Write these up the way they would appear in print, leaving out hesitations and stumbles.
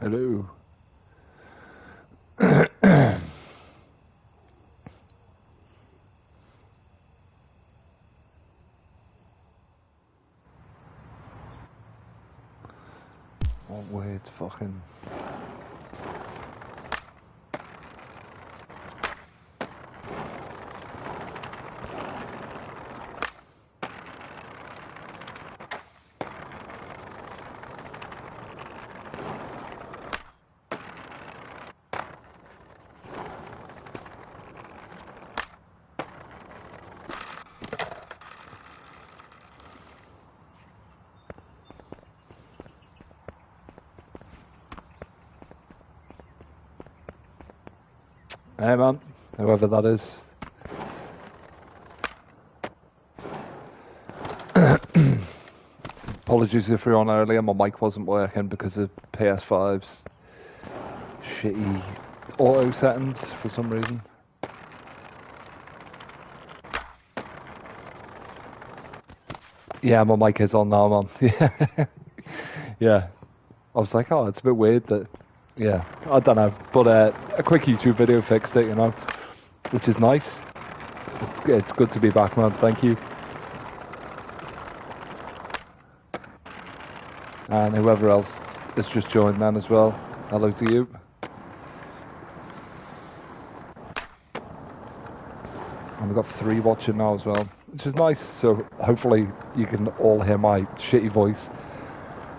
Hello. What weird fucking... Hey man, whoever that is. Apologies if you're on earlier, my mic wasn't working because of PS5's shitty auto settings for some reason. Yeah, my mic is on now, man. Yeah. Yeah. I was like, oh, it's a bit weird that... Yeah, I don't know. But a quick YouTube video fixed it, you know, which is nice. It's good to be back, man. Thank you. And whoever else has just joined, man, as well. Hello to you. And we've got 3 watching now as well, which is nice. So hopefully you can all hear my shitty voice.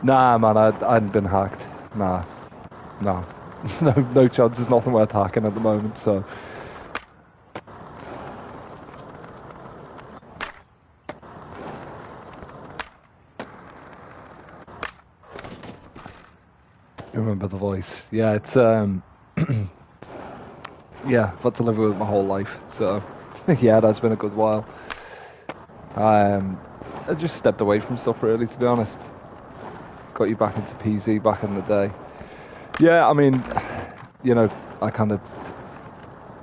Nah, man, I hadn't been hacked. Nah. No. No chance. There's nothing worth hacking at the moment, so... Remember the voice. Yeah, it's, yeah, I've had to live with it my whole life, so... yeah, that's been a good while. I just stepped away from stuff, really, to be honest. Got you back into PZ back in the day. Yeah, I mean, you know, I kind of...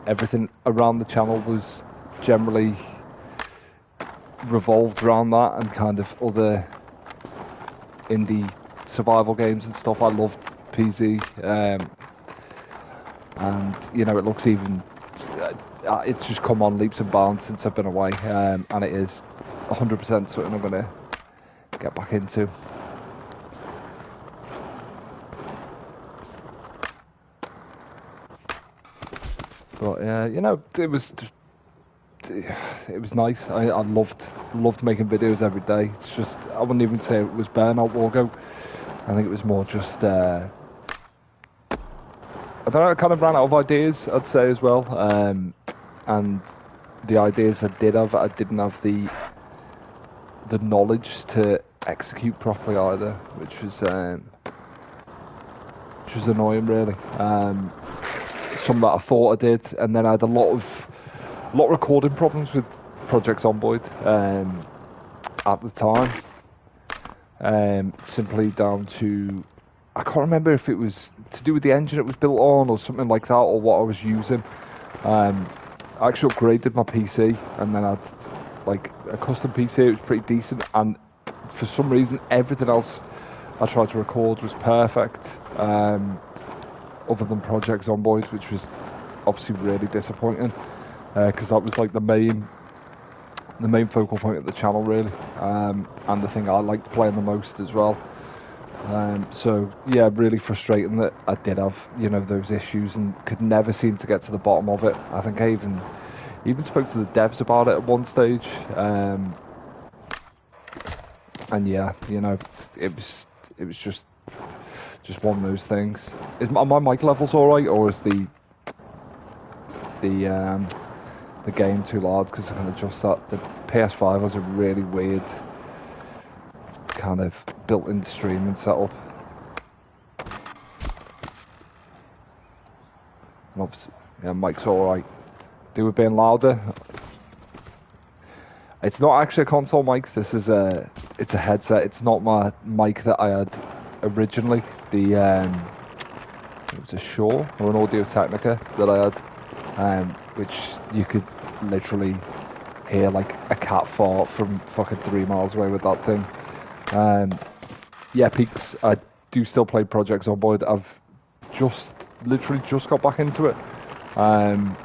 Everything around the channel was generally revolved around that and kind of other indie survival games and stuff. I loved PZ, and you know, it looks even... it's just come on leaps and bounds since I've been away, and it is 100% something I'm going to get back into. But you know, it was nice. I loved making videos every day. It's just, I wouldn't even say it was burnout, Wargo. I think it was more just I don't know, I kind of ran out of ideas, I'd say, as well. And the ideas I did have, I didn't have the knowledge to execute properly either, which was annoying, really. Some that I thought I did, and then I had a lot of recording problems with Project Zomboid at the time. Simply down to, I can't remember if it was to do with the engine it was built on or something like that, or what I was using. I actually upgraded my PC, and then I had like a custom PC. It was pretty decent, and for some reason everything else I tried to record was perfect, other than Project Zomboid, which was obviously really disappointing, because that was like the main focal point of the channel, really, and the thing I liked playing the most as well. So yeah, really frustrating that I did have, you know, those issues and could never seem to get to the bottom of it. I think I even spoke to the devs about it at one stage, and yeah, you know, it was just one of those things. Is my mic levels all right, or is the game too loud? Because I can adjust that. The PS5 has a really weird kind of built-in streaming setup. And obviously, yeah, mic's alright. Do with being louder. It's not actually a console mic. This is it's a headset. It's not my mic that I had originally. It was a Shure or an Audio Technica that I had, which you could literally hear like a cat fart from fucking 3 miles away with that thing. Yeah, Peaks, I do still play Project Zomboid. I've literally just got back into it, and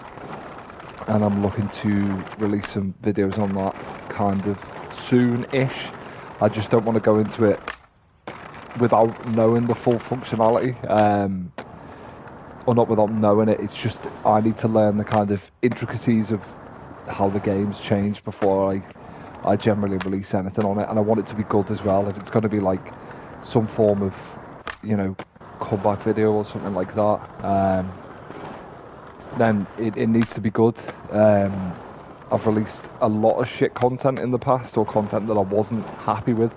I'm looking to release some videos on that kind of soon-ish. I just don't want to go into it without knowing the full functionality, or not without knowing it. It's just I need to learn the kind of intricacies of how the game's changed before I generally release anything on it, and I want it to be good as well. If it's going to be like some form of, you know, comeback video or something like that, then it needs to be good. I've released a lot of shit content in the past, or content that I wasn't happy with.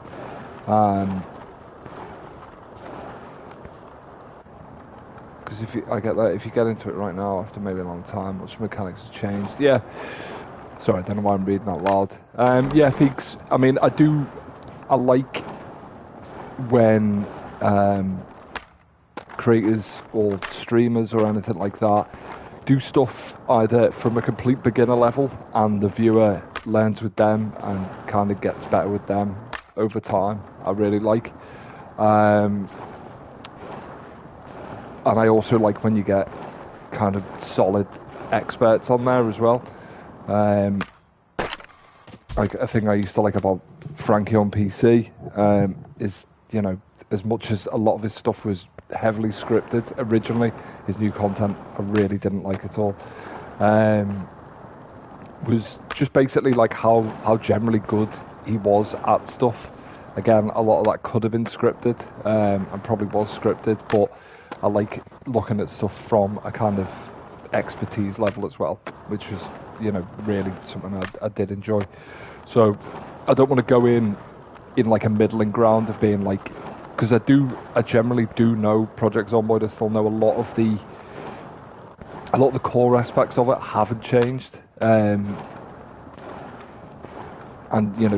Because I get that, if you get into it right now after maybe a long time, much mechanics have changed. Yeah. Sorry, I don't know why I'm reading out loud. Yeah, Peaks. I mean, I like when creators or streamers or anything like that do stuff either from a complete beginner level and the viewer learns with them and kind of gets better with them over time. I really like. And I also like when you get kind of solid experts on there as well. Like a thing I used to like about Frankie on PC is, you know, as much as a lot of his stuff was heavily scripted originally, his new content I really didn't like at all. Was just basically like how generally good he was at stuff. Again, a lot of that could have been scripted, and probably was scripted, but I like looking at stuff from a kind of expertise level as well, which was, you know, really something I did enjoy. So I don't want to go in like a middling ground of being like, because I generally do know Project Zomboid. I still know a lot of the core aspects of it haven't changed, and you know,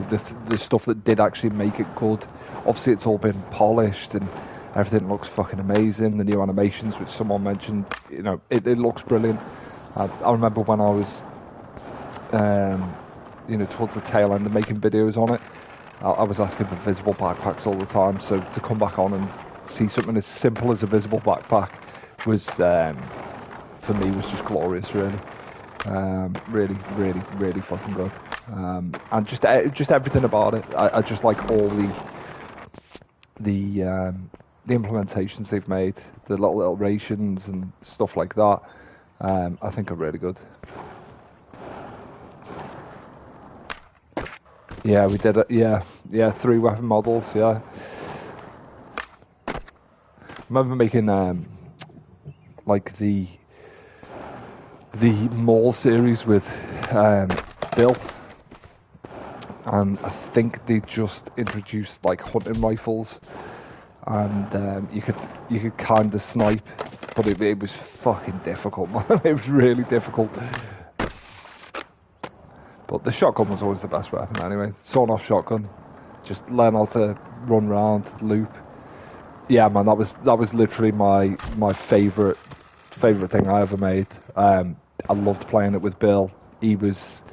the stuff that did actually make it good, obviously it's all been polished and everything looks fucking amazing. The new animations, which someone mentioned, you know, it looks brilliant. I remember when I was, you know, towards the tail end of making videos on it, I was asking for visible backpacks all the time. So to come back on and see something as simple as a visible backpack was, for me, was just glorious, really. Really, really, really fucking good. And just everything about it. I just like all the implementations they've made, the little iterations and stuff like that. I think are really good. Yeah, we did it. Yeah, 3 weapon models. Yeah, I remember making like the Maul series with Bill, and I think they just introduced like hunting rifles, and you could kind of snipe, but it was fucking difficult, man. It was really difficult. But the shotgun was always the best weapon anyway. Sawn-off shotgun. Just learn how to run around, loop. Yeah, man, that was literally my favourite thing I ever made. I loved playing it with Bill. He was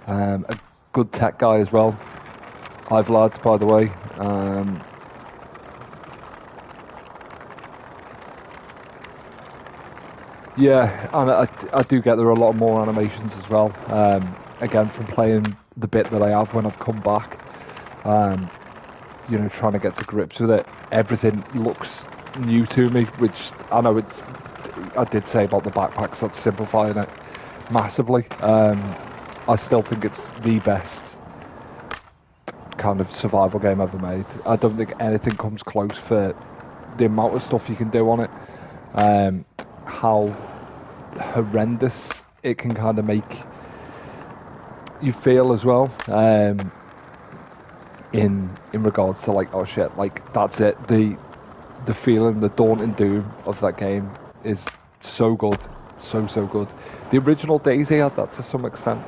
a good tech guy as well. Hi Vlad, by the way. Yeah, and I do get there are a lot more animations as well. Again, from playing the bit that I have when I've come back, you know, trying to get to grips with it, everything looks new to me, which I know I did say about the backpacks, that's simplifying it massively. I still think it's the best kind of survival game ever made. I don't think anything comes close for the amount of stuff you can do on it, how horrendous it can kind of make you feel as well, in regards to like, oh shit, like that's it, the feeling, the daunting doom of that game is so good, so good. The original Daisy had that to some extent,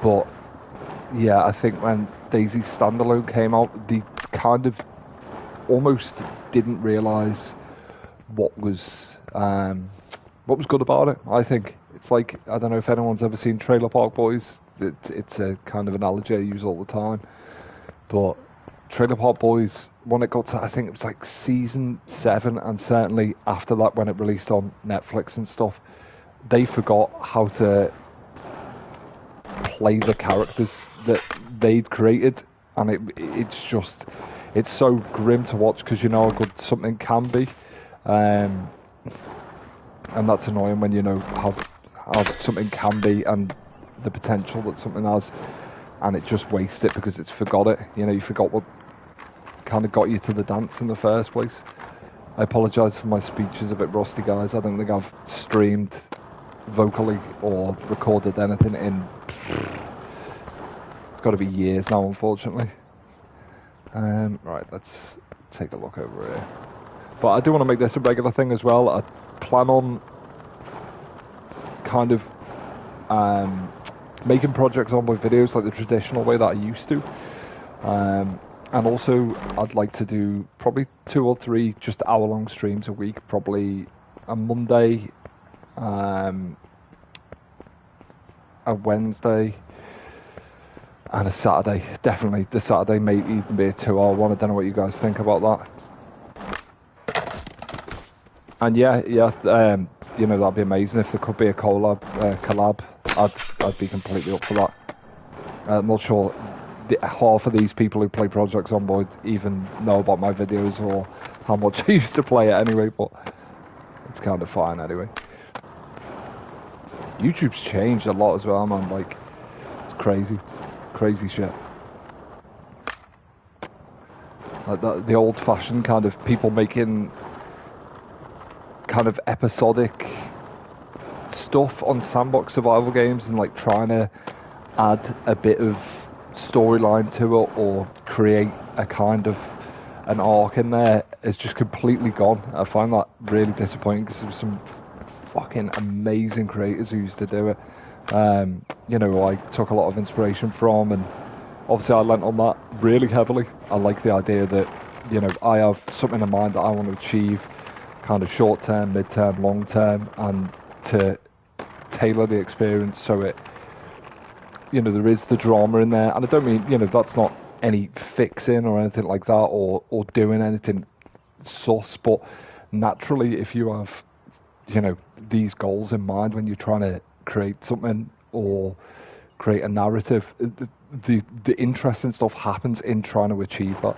but yeah, I think when Daisy Standalone came out, they kind of almost didn't realise what was good about it. I think it's like, I don't know if anyone's ever seen Trailer Park Boys. It's a kind of analogy I use all the time, but Trailer Park Boys, when it got to, I think it was like season 7, and certainly after that when it released on Netflix and stuff, they forgot how to play the characters that they'd created, and it's so grim to watch because you know how good something can be, um, and that's annoying when you know how something can be and the potential that something has, and it just wastes it because it's forgot it. You know, you forgot what kind of got you to the dance in the first place. I apologise for my speech is a bit rusty, guys. I don't think I've streamed vocally or recorded anything in, it's got to be years now, unfortunately. Right, let's take a look over here. But I do want to make this a regular thing as well. I plan on kind of making projects on my videos like the traditional way that I used to. And also, I'd like to do probably 2 or 3 just hour-long streams a week. Probably a Monday, a Wednesday, and a Saturday. Definitely, the Saturday may even be a 2-hour one. I don't know what you guys think about that. And yeah, you know, that'd be amazing if there could be a collab. I'd be completely up for that. I'm not sure half of these people who play Project Zomboid even know about my videos or how much I used to play it anyway, but it's kind of fine anyway. YouTube's changed a lot as well, man. Like, it's crazy shit. Like the old-fashioned kind of people making kind of episodic stuff on sandbox survival games and like trying to add a bit of storyline to it or create a kind of an arc in there is just completely gone. I find that really disappointing because there was some fucking amazing creators who used to do it. You know, I took a lot of inspiration from, and obviously I lent on that really heavily. I like the idea that, you know, I have something in mind that I want to achieve, kind of short term, mid term, long term, and to tailor the experience so it, you know, there is the drama in there. And I don't mean, you know, that's not any fixing or anything like that, or doing anything sus, but naturally if you have, you know, these goals in mind when you're trying to create something or create a narrative, the interesting stuff happens in trying to achieve that.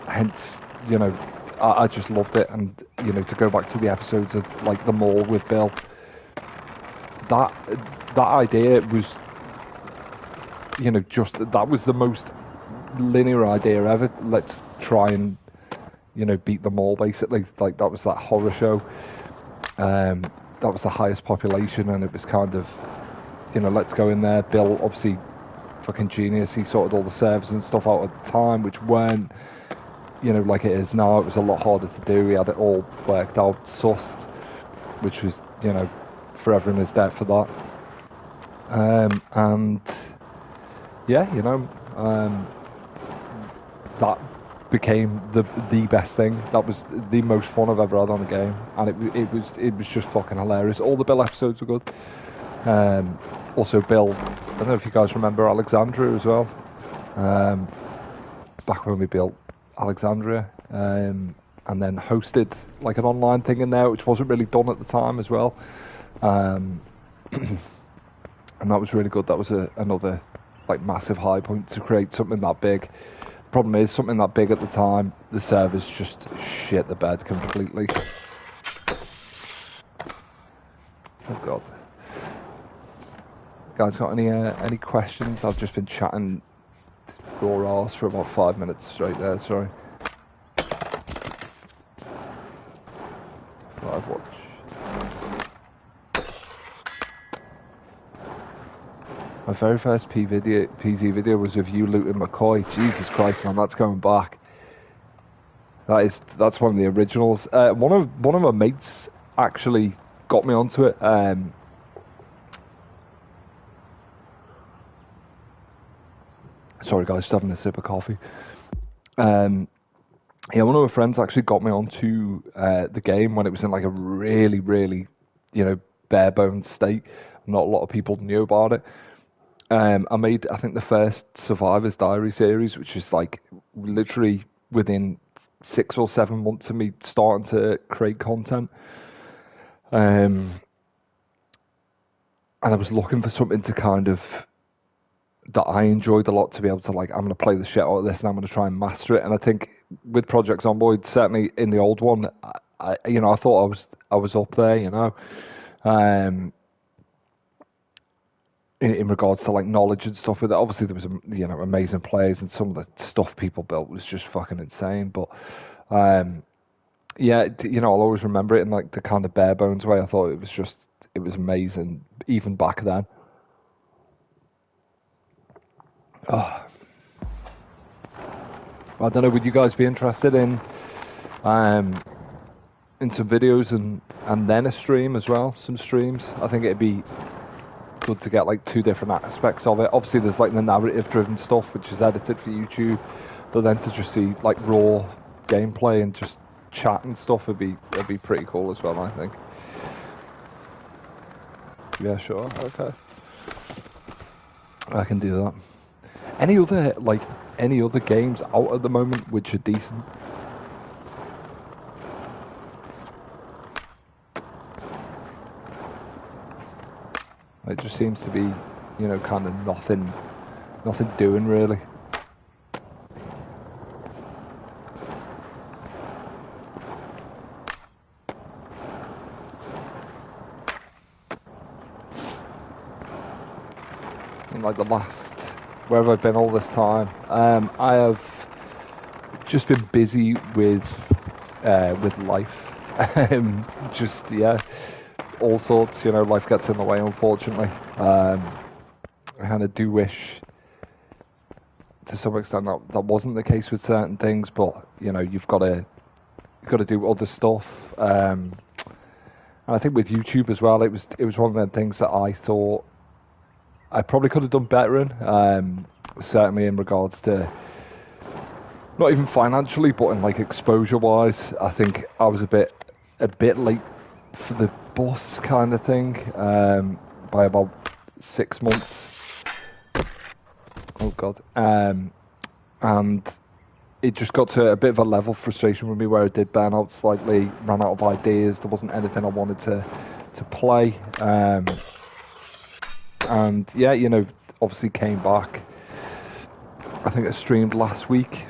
Hence, you know, I just loved it. And, you know, to go back to the episodes of like the mall with Bill, that idea was, you know, just that was the most linear idea ever. Let's try and, you know, beat them all, basically. Like, that was that horror show. That was the highest population, and it was kind of, you know, let's go in there. Bill, obviously, fucking genius. He sorted all the servers and stuff out at the time, which weren't, you know, like it is now. It was a lot harder to do. He had it all worked out, sussed, which was, you know, forever in his debt for that. And yeah, you know, that became the best thing. That was the most fun I've ever had on a game, and it was just fucking hilarious. All the Bill episodes were good. Also, Bill, I don't know if you guys remember Alexandria as well. Back when we built Alexandria, and then hosted like an online thing in there, which wasn't really done at the time as well. And that was really good. That was another like massive high point to create something that big. Problem is, something that big at the time, the servers just shit the bed completely. Oh god. Guys, got any questions? I've just been chatting raw arse for about 5 minutes straight there, sorry. Live watch. My very first PZ video was of you looting McCoy. Jesus Christ, man, that's going back. That's one of the originals. One of my mates actually got me onto it. Sorry guys, just having a sip of coffee. Yeah, one of my friends actually got me onto the game when it was in like a really, really, you know, bare bones state. Not a lot of people knew about it. I made, I think, the first Survivor's Diary series, which is like literally within 6 or 7 months of me starting to create content. Um, and I was looking for something to kind of that I enjoyed a lot to be able to like, I'm going to play the shit out of this and I'm going to try and master it. And I think with Project Zomboid, certainly in the old one, I thought I was up there, um, in regards to like knowledge and stuff with it. Obviously, there was amazing players and some of the stuff people built was just fucking insane. But um, yeah, I'll always remember it in like the kind of bare bones way. I thought it was amazing even back then. Oh, I don't know. Would you guys be interested um, in some videos and then a stream as well? Some streams. I think it'd be good to get like two different aspects of it. Obviously, there's like the narrative-driven stuff, which is edited for YouTube, but then to just see like raw gameplay and just chat and stuff would be pretty cool as well. I think. Yeah, sure. Okay, I can do that. Any other games out at the moment which are decent? It just seems to be, kind of nothing doing really. In like the last, where have I been all this time? I have just been busy with life. Just all sorts. Life gets in the way, unfortunately. I kind of do wish, to some extent, that wasn't the case with certain things. But you've got to do other stuff. And I think with YouTube as well, it was one of the things that I thought I probably could have done better in. Certainly in regards to not even financially, but in like exposure wise, I think I was a bit late for the bus kind of thing, by about 6 months. Oh god. And it just got to a bit of a level of frustration with me where it did burn out slightly, ran out of ideas, there wasn't anything I wanted to play. And yeah, obviously came back. I think I streamed last week,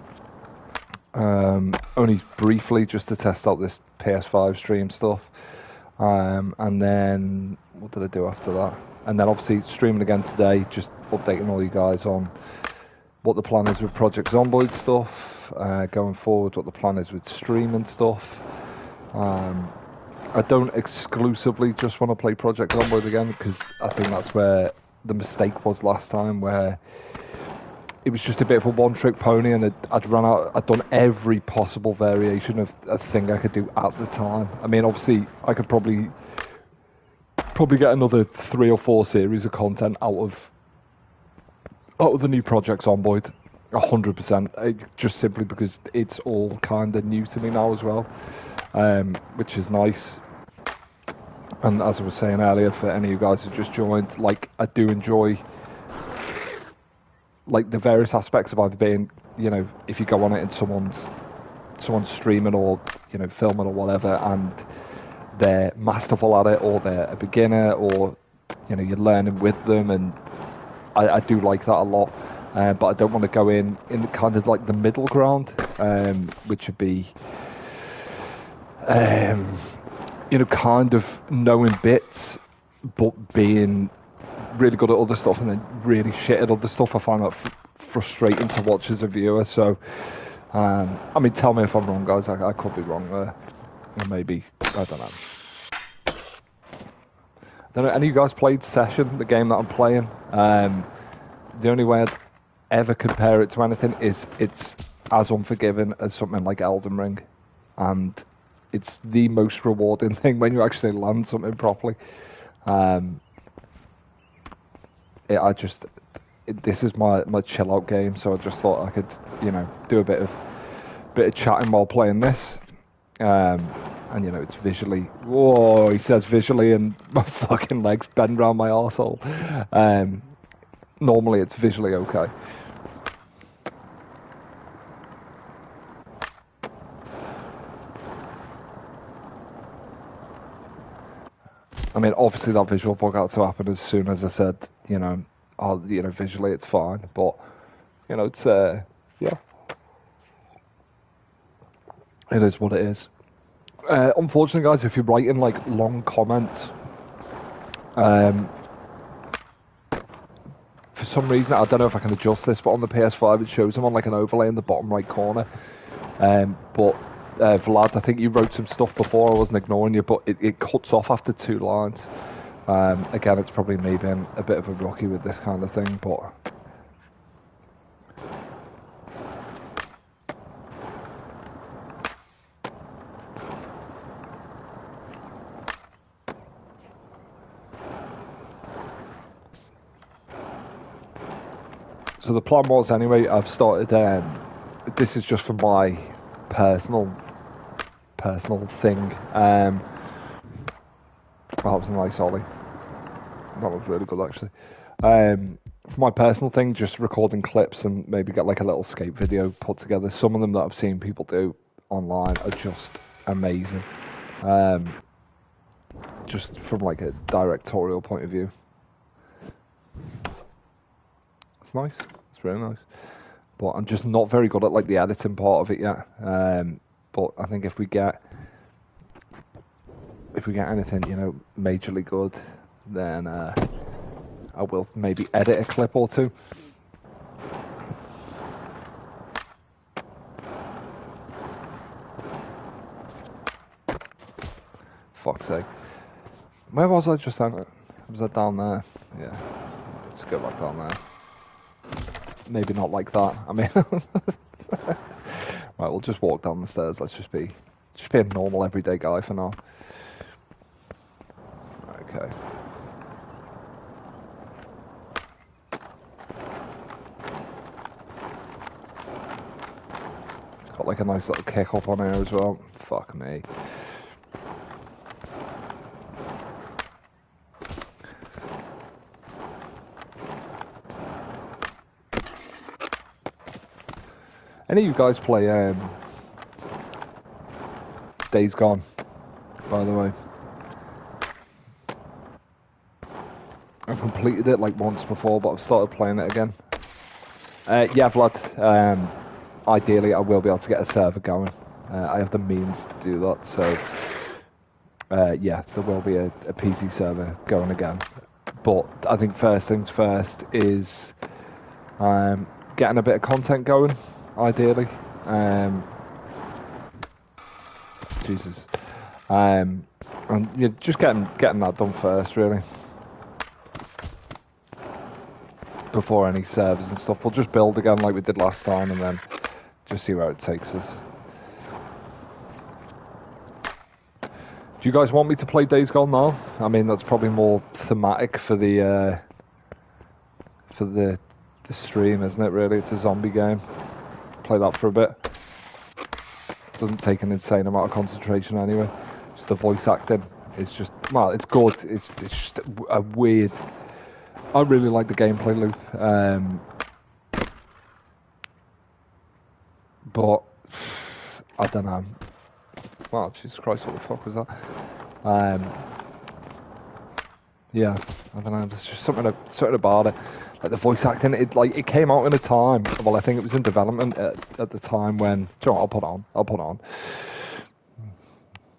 only briefly just to test out this PS5 stream stuff. And then what did I do after that? And then obviously streaming again today, just updating all you guys on what the plan is with Project Zomboid stuff, going forward, what the plan is with streaming stuff. I don't exclusively just want to play Project Zomboid again, because I think that's where the mistake was last time, where it was just a bit of a one-trick pony, and I'd run out. I'd done every possible variation of a thing I could do at the time. I mean, obviously, I could probably get another 3 or 4 series of content out of the new Project Zomboid, 100%. Just simply because it's all kind of new to me now as well, which is nice. And as I was saying earlier, for any of you guys who just joined, like, I do enjoy like the various aspects of either being, if you go on it and someone's streaming or filming or whatever, and they're masterful at it, or they're a beginner, or you're learning with them, and I do like that a lot. But I don't want to go in kind of like the middle ground, which would be kind of knowing bits but being really good at other stuff and then really shit at other stuff. I find that frustrating to watch as a viewer. So I mean, tell me if I'm wrong, guys. I could be wrong there, or maybe I don't know. Any of you guys played Session, the game that I'm playing? The only way I'd ever compare it to anything is it's as unforgiving as something like Elden Ring, and it's the most rewarding thing when you actually land something properly. This is my chill out game, so I just thought I could, do a bit of chatting while playing this. And it's visually. Whoa, he says visually, and my fucking legs bend around my arsehole. normally it's visually okay. I mean, obviously that visual bug had to happen as soon as I said, visually it's fine, but it's yeah, it is what it is. Unfortunately, guys, if you're writing like long comments, for some reason I don't know if I can adjust this, but on the PS5 it shows them on like an overlay in the bottom right corner. But Vlad, I think you wrote some stuff before. I wasn't ignoring you, but it cuts off after 2 lines. Again, it's probably me being a bit of a rookie with this kind of thing, but so the plan was anyway. I've started. This is just for my personal thing. That was a nice ollie. That was really good, actually. For my personal thing, just recording clips and maybe get like a little skate video put together. Some of them that I've seen people do online are just amazing. Just from like a directorial point of view. It's nice. It's really nice. But I'm just not very good at like the editing part of it yet. But I think if we get anything, majorly good, then I will maybe edit a clip or two. Fuck's sake. Where was I just then? Was I down there? Yeah. Let's go back down there. Maybe not like that. I mean, right, we'll just walk down the stairs. Let's just be a normal everyday guy for now. Okay. Got like a nice little kick up on here as well. Fuck me. Any of you guys play Days Gone, by the way? I've completed it like once before, but I've started playing it again. Yeah, Vlad, ideally I will be able to get a server going. I have the means to do that, so yeah, there will be a PC server going again. But I think first things first is getting a bit of content going. Ideally, Jesus, and you're just getting that done first, really, before any servers and stuff. We'll just build again like we did last time, and then just see where it takes us. Do you guys want me to play Days Gone now? I mean, that's probably more thematic for the stream, isn't it? Really, it's a zombie game. Play that for a bit. Doesn't take an insane amount of concentration anyway. Just the voice acting is just, well, it's good. It's just a weird. I really like the gameplay loop. But I don't know. Wow, Jesus Christ, what the fuck was that? Yeah, I don't know. There's just something about it. Like the voice acting, it came out in a time. Well, I think it was in development at the time when. Do you know what, I'll put on.